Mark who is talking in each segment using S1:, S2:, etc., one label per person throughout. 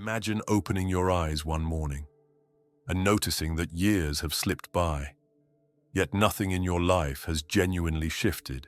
S1: Imagine opening your eyes one morning and noticing that years have slipped by, yet nothing in your life has genuinely shifted.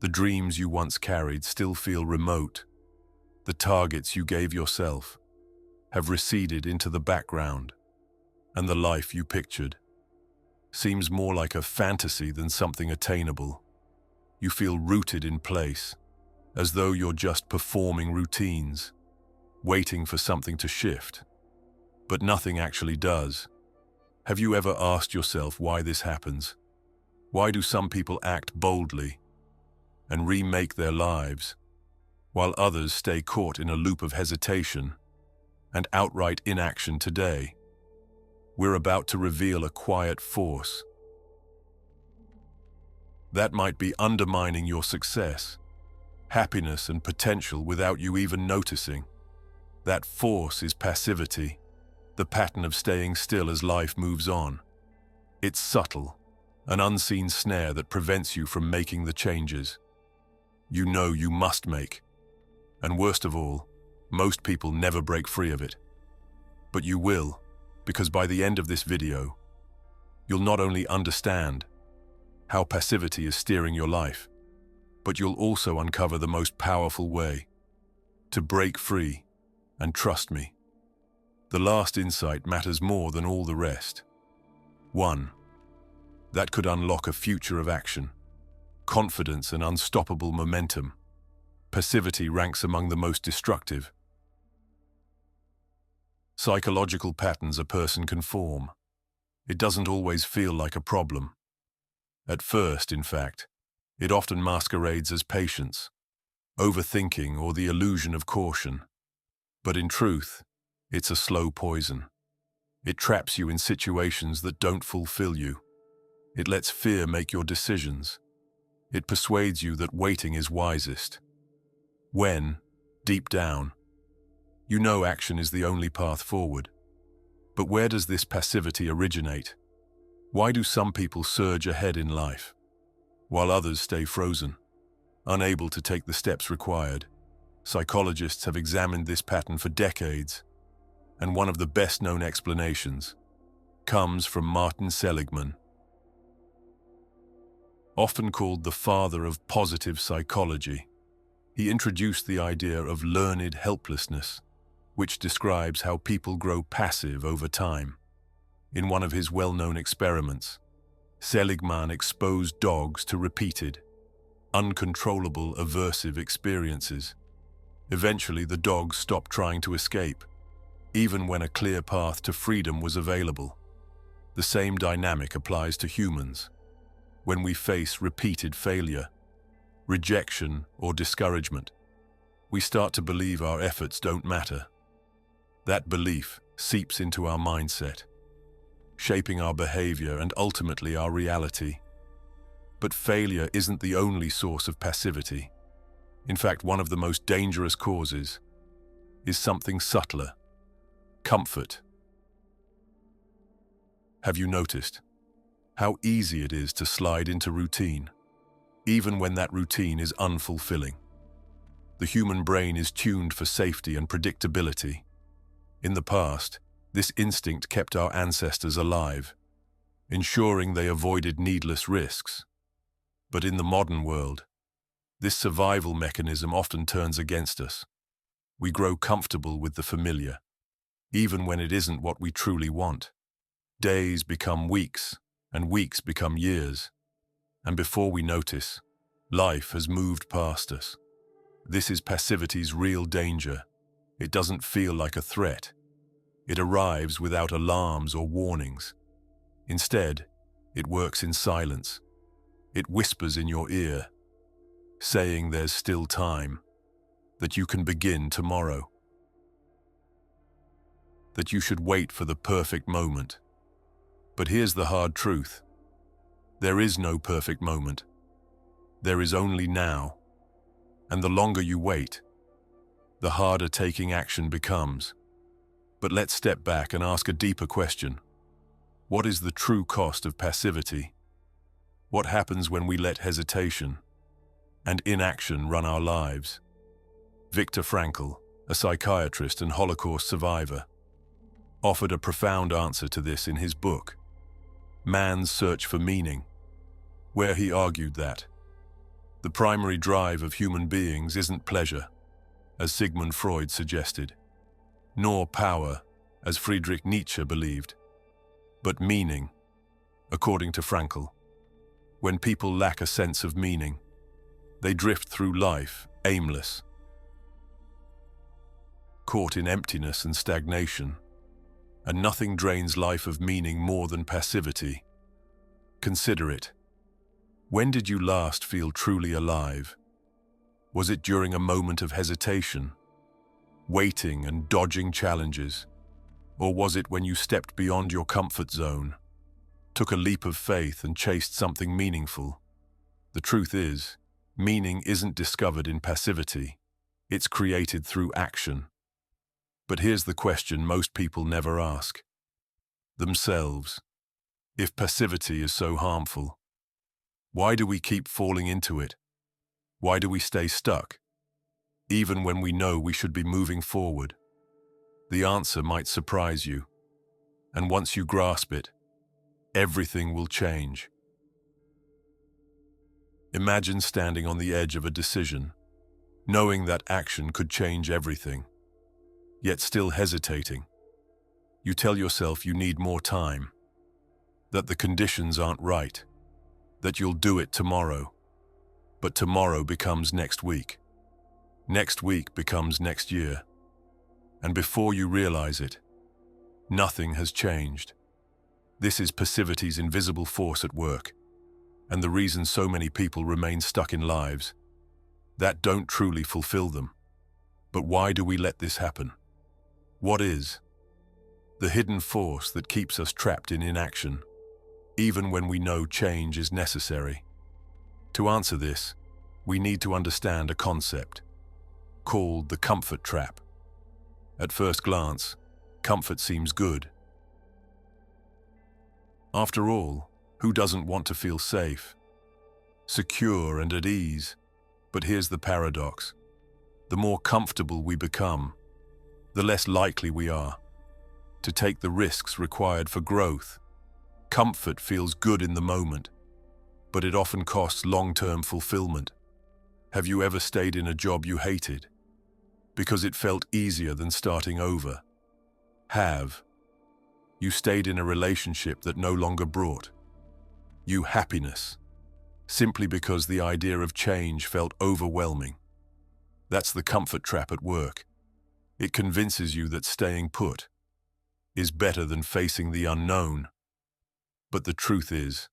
S1: The dreams you once carried still feel remote. The targets you gave yourself have receded into the background, and the life you pictured seems more like a fantasy than something attainable. You feel rooted in place, as though you're just performing routines, waiting for something to shift. But nothing actually does. Have you ever asked yourself why this happens? Why do some people act boldly and remake their lives, while others stay caught in a loop of hesitation and outright inaction today? We're about to reveal a quiet force that might be undermining your success, happiness, and potential without you even noticing. That force is passivity, the pattern of staying still as life moves on. It's subtle, an unseen snare that prevents you from making the changes you know you must make. And worst of all, most people never break free of it. But you will, because by the end of this video, you'll not only understand how passivity is steering your life, but you'll also uncover the most powerful way to break free. And trust me, the last insight matters more than all the rest. 1. That could unlock a future of action, confidence, and unstoppable momentum. Passivity ranks among the most destructive psychological patterns a person can form. It doesn't always feel like a problem. At first, in fact, it often masquerades as patience, overthinking, or the illusion of caution. But in truth, it's a slow poison. It traps you in situations that don't fulfill you. It lets fear make your decisions. It persuades you that waiting is wisest, when, deep down, you know action is the only path forward. But where does this passivity originate? Why do some people surge ahead in life, while others stay frozen, unable to take the steps required? Psychologists have examined this pattern for decades, and one of the best-known explanations comes from Martin Seligman. Often called the father of positive psychology, he introduced the idea of learned helplessness, which describes how people grow passive over time. In one of his well-known experiments, Seligman exposed dogs to repeated, uncontrollable aversive experiences. Eventually, the dogs stopped trying to escape, even when a clear path to freedom was available. The same dynamic applies to humans. When we face repeated failure, rejection, or discouragement, we start to believe our efforts don't matter. That belief seeps into our mindset, shaping our behavior and ultimately our reality. But failure isn't the only source of passivity. In fact, one of the most dangerous causes is something subtler: comfort. Have you noticed how easy it is to slide into routine, even when that routine is unfulfilling? The human brain is tuned for safety and predictability. In the past, this instinct kept our ancestors alive, ensuring they avoided needless risks. But in the modern world, this survival mechanism often turns against us. We grow comfortable with the familiar, even when it isn't what we truly want. Days become weeks, and weeks become years. And before we notice, life has moved past us. This is passivity's real danger. It doesn't feel like a threat. It arrives without alarms or warnings. Instead, it works in silence. It whispers in your ear, saying there's still time, that you can begin tomorrow, that you should wait for the perfect moment. But here's the hard truth. There is no perfect moment. There is only now. And the longer you wait, the harder taking action becomes. But let's step back and ask a deeper question. What is the true cost of passivity? What happens when we let hesitation and inaction run our lives? Viktor Frankl, a psychiatrist and Holocaust survivor, offered a profound answer to this in his book, Man's Search for Meaning, where he argued that the primary drive of human beings isn't pleasure, as Sigmund Freud suggested, nor power, as Friedrich Nietzsche believed, but meaning, according to Frankl. When people lack a sense of meaning, they drift through life aimless, caught in emptiness and stagnation, and nothing drains life of meaning more than passivity. Consider it. When did you last feel truly alive? Was it during a moment of hesitation, waiting and dodging challenges? Or was it when you stepped beyond your comfort zone, took a leap of faith and chased something meaningful? The truth is, meaning isn't discovered in passivity. It's created through action. But here's the question most people never ask themselves. If passivity is so harmful, why do we keep falling into it? Why do we stay stuck, even when we know we should be moving forward? The answer might surprise you, and once you grasp it, everything will change. Imagine standing on the edge of a decision, knowing that action could change everything, yet still hesitating. You tell yourself you need more time, that the conditions aren't right, that you'll do it tomorrow. But tomorrow becomes next week. Next week becomes next year. And before you realize it, nothing has changed. This is passivity's invisible force at work, and the reason so many people remain stuck in lives that don't truly fulfill them. But why do we let this happen? What is the hidden force that keeps us trapped in inaction, even when we know change is necessary? To answer this, we need to understand a concept called the comfort trap. At first glance, comfort seems good. After all, who doesn't want to feel safe, secure, and at ease? But here's the paradox. The more comfortable we become, the less likely we are to take the risks required for growth. Comfort feels good in the moment, but it often costs long-term fulfillment. Have you ever stayed in a job you hated because it felt easier than starting over? Have you stayed in a relationship that no longer brought you happiness simply because the idea of change felt overwhelming? That's the comfort trap at work. It convinces you that staying put is better than facing the unknown. But the truth is,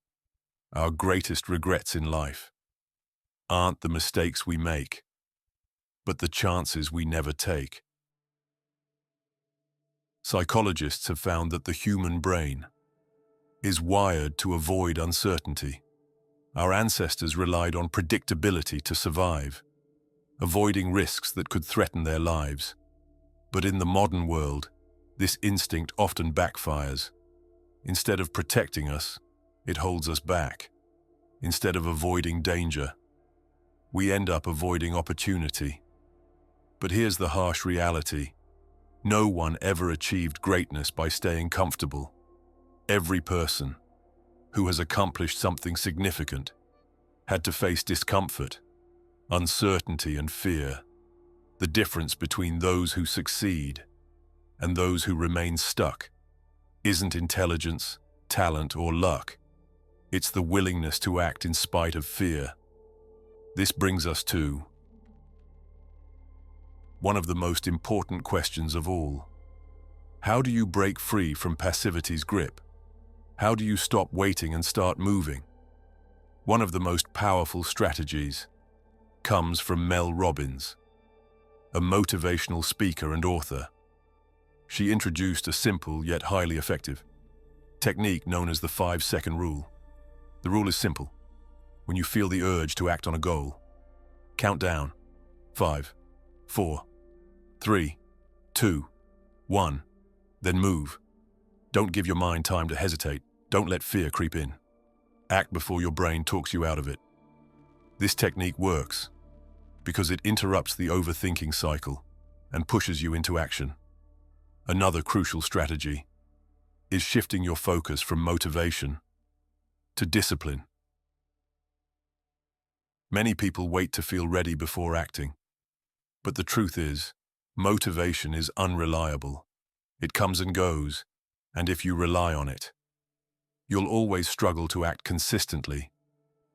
S1: our greatest regrets in life aren't the mistakes we make, but the chances we never take. Psychologists have found that the human brain is wired to avoid uncertainty. Our ancestors relied on predictability to survive, avoiding risks that could threaten their lives. But in the modern world, this instinct often backfires. Instead of protecting us, it holds us back. Instead of avoiding danger, we end up avoiding opportunity. But here's the harsh reality. No one ever achieved greatness by staying comfortable. Every person who has accomplished something significant had to face discomfort, uncertainty, and fear. The difference between those who succeed and those who remain stuck isn't intelligence, talent, or luck. It's the willingness to act in spite of fear. This brings us to one of the most important questions of all. How do you break free from passivity's grip? How do you stop waiting and start moving? One of the most powerful strategies comes from Mel Robbins, a motivational speaker and author. She introduced a simple yet highly effective technique known as the 5-second rule. The rule is simple. When you feel the urge to act on a goal, count down 5, 4, 3, 2, 1, then move. Don't give your mind time to hesitate. Don't let fear creep in. Act before your brain talks you out of it. This technique works because it interrupts the overthinking cycle and pushes you into action. Another crucial strategy is shifting your focus from motivation to discipline. Many people wait to feel ready before acting, but the truth is, motivation is unreliable. It comes and goes, and if you rely on it, you'll always struggle to act consistently.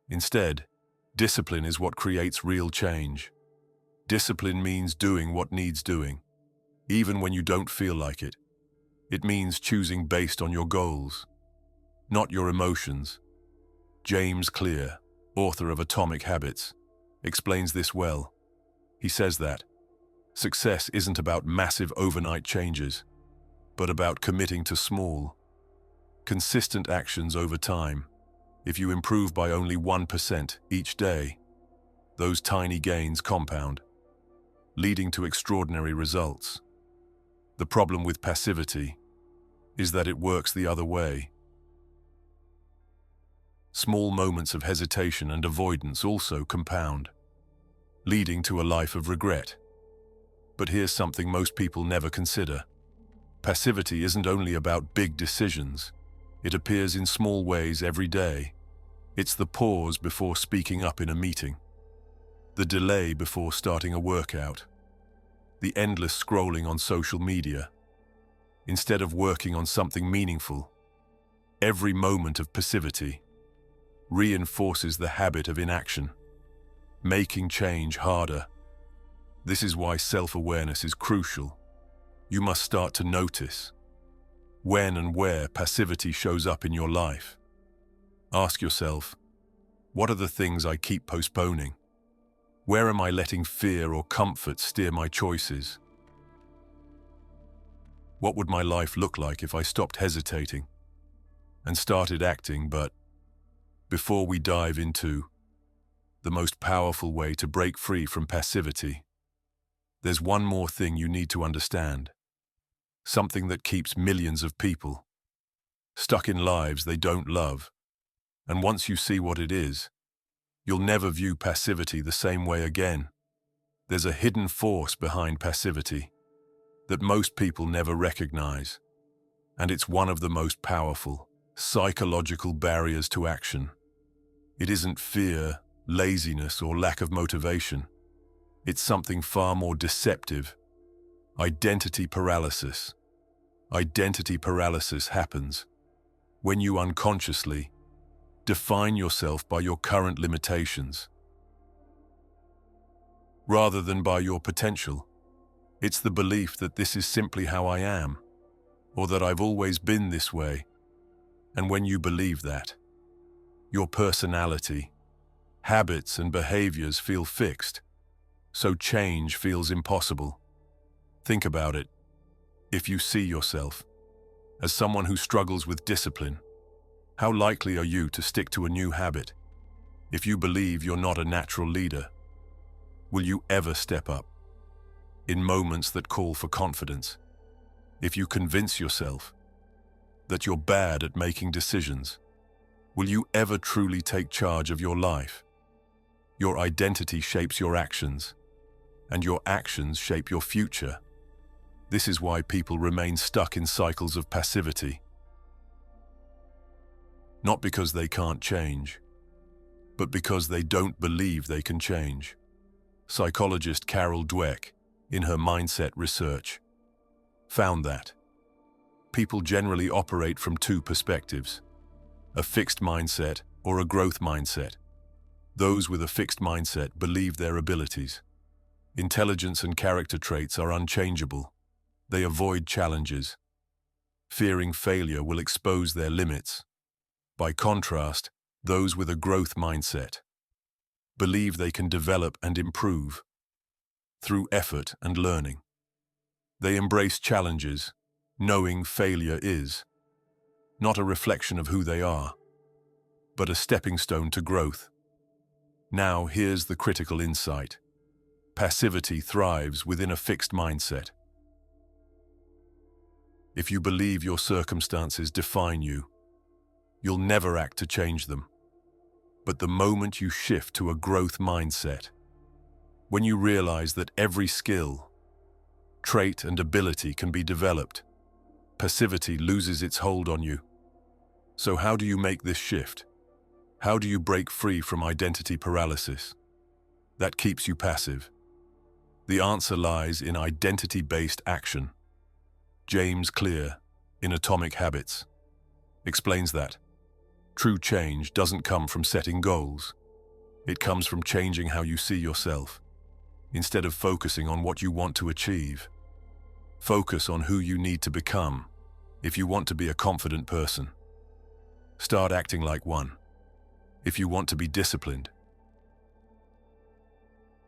S1: Instead, discipline is what creates real change. Discipline means doing what needs doing, even when you don't feel like it. It means choosing based on your goals, not your emotions. James Clear, author of Atomic Habits, explains this well. He says that success isn't about massive overnight changes, but about committing to small, consistent actions over time. If you improve by only 1% each day, those tiny gains compound, leading to extraordinary results. The problem with passivity is that it works the other way. Small moments of hesitation and avoidance also compound, leading to a life of regret. But here's something most people never consider. Passivity isn't only about big decisions. It appears in small ways every day. It's the pause before speaking up in a meeting, the delay before starting a workout, the endless scrolling on social media. Instead of working on something meaningful, every moment of passivity reinforces the habit of inaction, making change harder. This is why self-awareness is crucial. You must start to notice when and where passivity shows up in your life. Ask yourself, what are the things I keep postponing? Where am I letting fear or comfort steer my choices? What would my life look like if I stopped hesitating and started acting? But before we dive into the most powerful way to break free from passivity, there's one more thing you need to understand. Something that keeps millions of people stuck in lives they don't love. And once you see what it is, you'll never view passivity the same way again. There's a hidden force behind passivity that most people never recognize, and it's one of the most powerful psychological barriers to action. It isn't fear, laziness, or lack of motivation. It's something far more deceptive: identity paralysis. Identity paralysis happens when you unconsciously define yourself by your current limitations rather than by your potential. It's the belief that this is simply how I am, or that I've always been this way. And when you believe that, your personality, habits, and behaviors feel fixed, so change feels impossible. Think about it. If you see yourself as someone who struggles with discipline, how likely are you to stick to a new habit? If you believe you're not a natural leader, will you ever step up in moments that call for confidence? If you convince yourself that you're bad at making decisions, will you ever truly take charge of your life? Your identity shapes your actions, and your actions shape your future. This is why people remain stuck in cycles of passivity. Not because they can't change, but because they don't believe they can change. Psychologist Carol Dweck, in her mindset research, found that people generally operate from two perspectives: a fixed mindset or a growth mindset. Those with a fixed mindset believe their abilities, intelligence, and character traits are unchangeable. They avoid challenges, fearing failure will expose their limits. By contrast, those with a growth mindset believe they can develop and improve through effort and learning. They embrace challenges, knowing failure is not a reflection of who they are, but a stepping stone to growth. Now, here's the critical insight. Passivity thrives within a fixed mindset. If you believe your circumstances define you, you'll never act to change them. But the moment you shift to a growth mindset, when you realize that every skill, trait and ability can be developed. Passivity loses its hold on you. So how do you make this shift? How do you break free from identity paralysis that keeps you passive? The answer lies in identity-based action. James Clear, in Atomic Habits, explains that true change doesn't come from setting goals. It comes from changing how you see yourself. Instead of focusing on what you want to achieve, focus on who you need to become if you want to be a confident person. Start acting like one. If you want to be disciplined,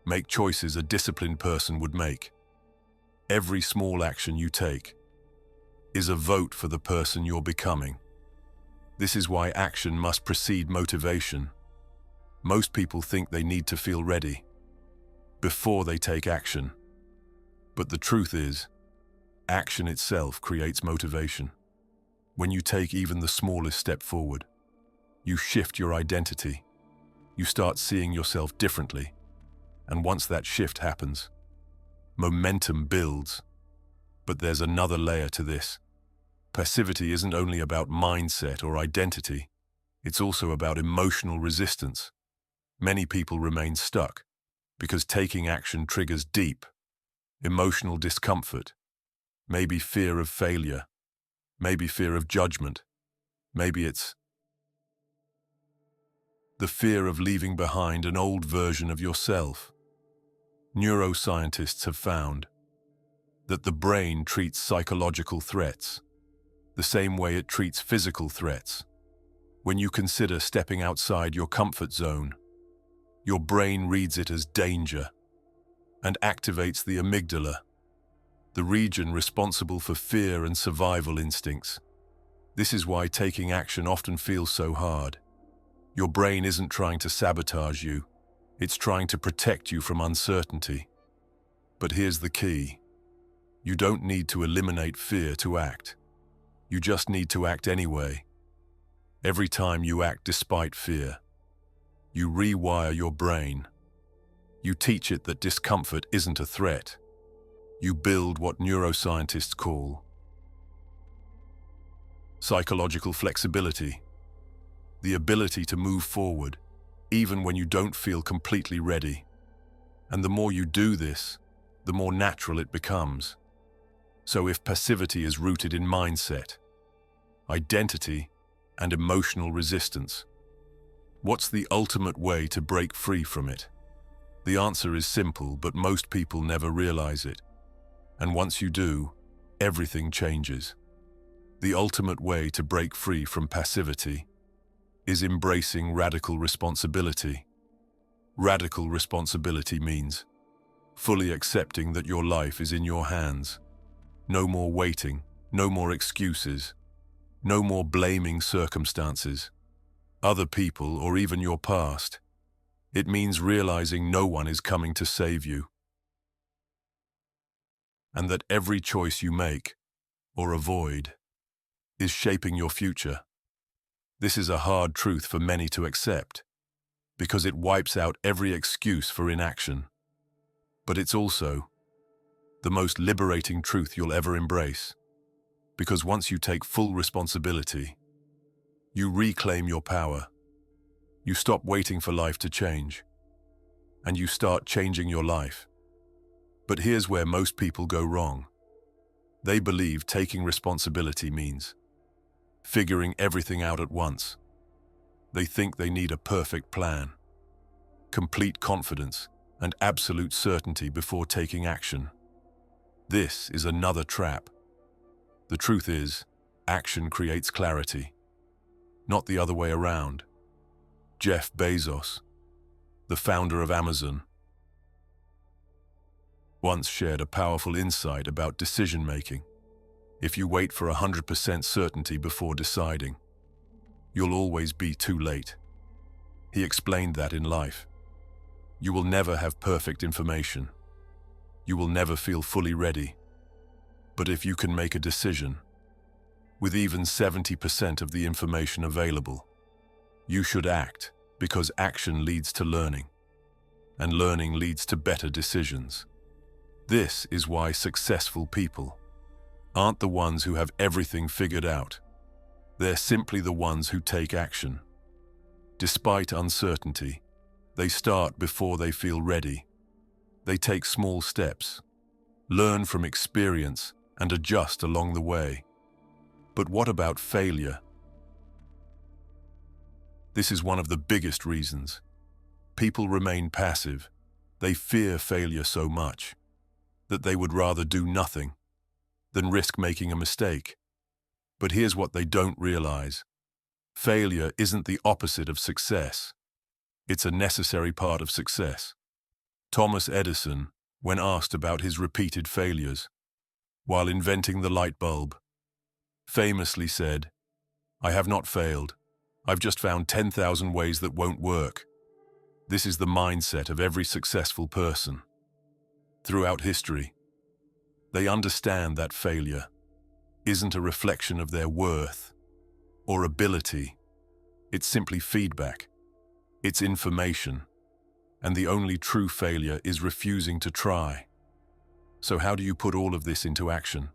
S1: make choices a disciplined person would make. Every small action you take is a vote for the person you're becoming. This is why action must precede motivation. Most people think they need to feel ready before they take action. But the truth is, action itself creates motivation. When you take even the smallest step forward, you shift your identity. You start seeing yourself differently. And once that shift happens, momentum builds. But there's another layer to this. Passivity isn't only about mindset or identity. It's also about emotional resistance. Many people remain stuck because taking action triggers deep emotional discomfort, maybe fear of failure, maybe fear of judgment, maybe it's the fear of leaving behind an old version of yourself. Neuroscientists have found that the brain treats psychological threats the same way it treats physical threats. When you consider stepping outside your comfort zone, your brain reads it as danger and activates the amygdala, the region responsible for fear and survival instincts. This is why taking action often feels so hard. Your brain isn't trying to sabotage you, it's trying to protect you from uncertainty. But here's the key. You don't need to eliminate fear to act. You just need to act anyway. Every time you act despite fear, you rewire your brain. You teach it that discomfort isn't a threat. You build what neuroscientists call psychological flexibility, the ability to move forward, even when you don't feel completely ready. And the more you do this, the more natural it becomes. So if passivity is rooted in mindset, identity, and emotional resistance, what's the ultimate way to break free from it? The answer is simple, but most people never realize it. And once you do, everything changes. The ultimate way to break free from passivity is embracing radical responsibility. Radical responsibility means fully accepting that your life is in your hands. No more waiting, no more excuses, no more blaming circumstances, other people, or even your past. It means realizing no one is coming to save you, and that every choice you make or avoid is shaping your future. This is a hard truth for many to accept, because it wipes out every excuse for inaction. But it's also the most liberating truth you'll ever embrace, because once you take full responsibility, you reclaim your power. You stop waiting for life to change, and you start changing your life. But here's where most people go wrong. They believe taking responsibility means figuring everything out at once. They think they need a perfect plan, complete confidence, and absolute certainty before taking action. This is another trap. The truth is, action creates clarity, not the other way around. Jeff Bezos, the founder of Amazon, once shared a powerful insight about decision-making. If you wait for 100% certainty before deciding, you'll always be too late. He explained that in life, you will never have perfect information. You will never feel fully ready. But if you can make a decision, with even 70% of the information available, you should act, because action leads to learning, and learning leads to better decisions. This is why successful people aren't the ones who have everything figured out. They're simply the ones who take action. Despite uncertainty, they start before they feel ready. They take small steps, learn from experience, and adjust along the way. But what about failure? This is one of the biggest reasons. People remain passive. They fear failure so much that they would rather do nothing than risk making a mistake. But here's what they don't realize. Failure isn't the opposite of success. It's a necessary part of success. Thomas Edison, when asked about his repeated failures while inventing the light bulb, famously said, "I have not failed. I've just found 10,000 ways that won't work." This is the mindset of every successful person. Throughout history, they understand that failure isn't a reflection of their worth or ability. It's simply feedback. It's information. And the only true failure is refusing to try. So how do you put all of this into action?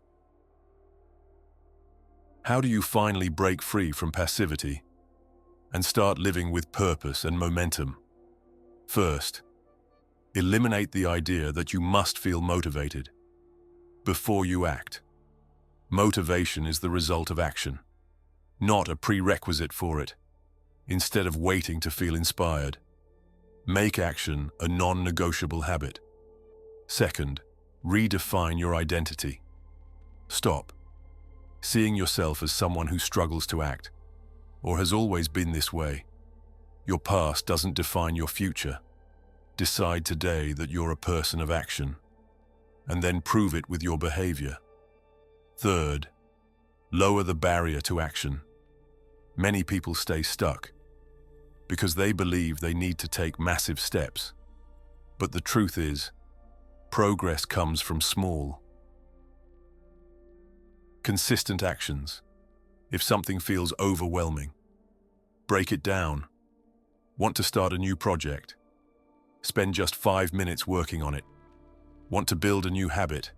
S1: How do you finally break free from passivity and start living with purpose and momentum? First, eliminate the idea that you must feel motivated before you act. Motivation is the result of action, not a prerequisite for it. Instead of waiting to feel inspired, make action a non-negotiable habit. Second, redefine your identity. Stop seeing yourself as someone who struggles to act or has always been this way. Your past doesn't define your future. Decide today that you're a person of action, and then prove it with your behavior. Third, lower the barrier to action. Many people stay stuck because they believe they need to take massive steps. But the truth is, progress comes from small, consistent actions. If something feels overwhelming, break it down. Want to start a new project? Spend just 5 minutes working on it. Want to build a new habit?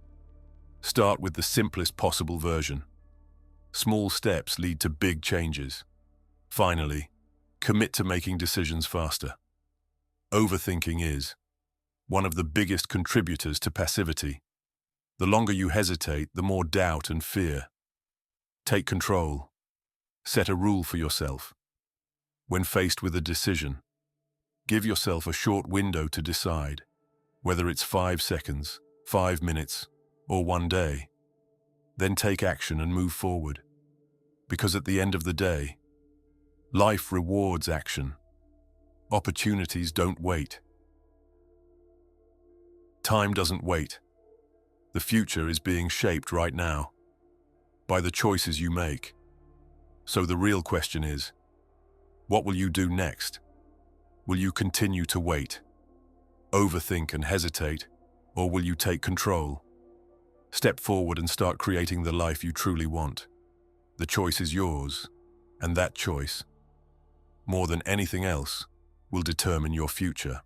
S1: Start with the simplest possible version. Small steps lead to big changes. Finally, commit to making decisions faster. Overthinking is one of the biggest contributors to passivity. The longer you hesitate, the more doubt and fear. Take control. Set a rule for yourself. When faced with a decision, give yourself a short window to decide, whether it's 5 seconds, 5 minutes, or 1 day. Then take action and move forward. Because at the end of the day, life rewards action. Opportunities don't wait. Time doesn't wait. The future is being shaped right now by the choices you make. So the real question is, what will you do next? Will you continue to wait, overthink and hesitate, or will you take control? Step forward and start creating the life you truly want. The choice is yours, and that choice, more than anything else, will determine your future.